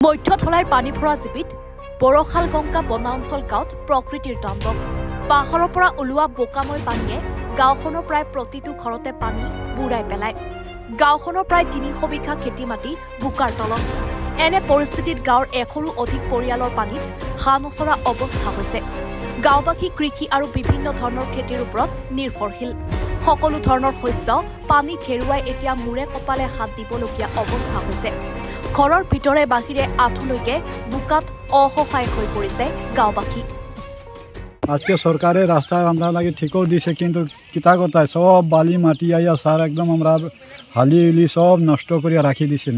মধ্যথলাইৰ পানী ভৰা জিপিত বৰশাল গংগা বনাঞ্চল গাঁৱত প্ৰকৃতিৰ তাণ্ডৱ। পাহাৰৰ পৰা ওলোৱা বোকাময় পানীয়ে গাঁওখনৰ প্ৰায় প্ৰতিটো ঘৰতে পানী বুৰাই পেলায়। গাঁওখনৰ প্ৰায় ৩০০ বিঘা খেতি মাটি বোকাৰ তলত। এনে পৰিস্থিতিত গাঁৱৰ ১০০ৰো অধিক পৰিয়ালৰ পানীত হাঁহ নচৰা অৱস্থা হৈছে। গাঁওবাসী কৃষি আৰু বিভিন্ন ধৰণৰ খেতিৰ ওপৰত নিৰ্ভৰশীল। সকলো ধৰণৰ শস্য পানীত হেৰুৱাই এতিয়া মূৰে কপালে হাত দিবলগীয়া অৱস্থা হৈছে। ঘৰৰ ভিতৰে বাহিৰে আঁঠুলৈকে বোকাত অসহায় হৈ পৰিছে গাঁওবাসী। আজকে সরকারে রাস্তা আমরা লাগে ঠিকও দিছে, কিন্তু কিতা কথায় সব বালি মাটি আইয়া সার একদম আমরা হালি উলি সব নষ্ট করিয়া রাখি দিছে।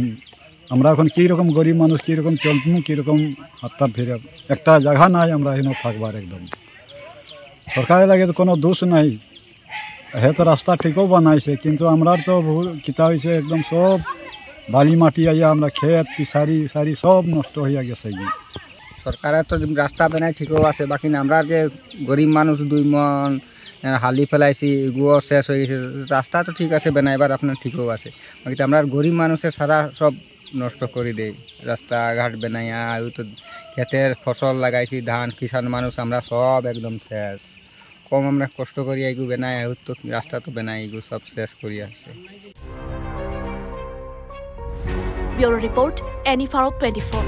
আমরা এখন কীরকম গরিব মানুষ কীরকম চলবো, কীরকম হাতটা ফিরে একটা জায়গা নাই আমরা এখানে থাকবার। একদম সরকারের লাগে তো কোনো দোষ নাই, হে তো রাস্তা ঠিকও বানাইছে, কিন্তু আমরা তো কিতা হয়েছে একদম সব বালি মাটি আইয়া আমরা ক্ষেত পিছারি উছারি সব নষ্ট হইয়া গেছে। সরকারের তো রাস্তা বানাই ঠিকও আছে, বাকি আমরা যে গরিব মানুষ 2 মন হালি ফেলাইছি এগুলো শেষ হয়ে গেছে। রাস্তা তো ঠিক আছে বানাইবার আপনার ঠিকও আছে, বাকি আমরা গরিব মানুষের সারা সব নষ্ট করে দেয়। রাস্তাঘাট বানাইয়া তো ক্ষেতের ফসল লাগাইছি ধান, কিষান মানুষ আমরা সব একদম শেষ। কম আমরা কষ্ট করি এগুলো বানাই, তো রাস্তা তো বানাই এগুলো সব শেষ করি আসছে। Bureau report, any Bharat 24।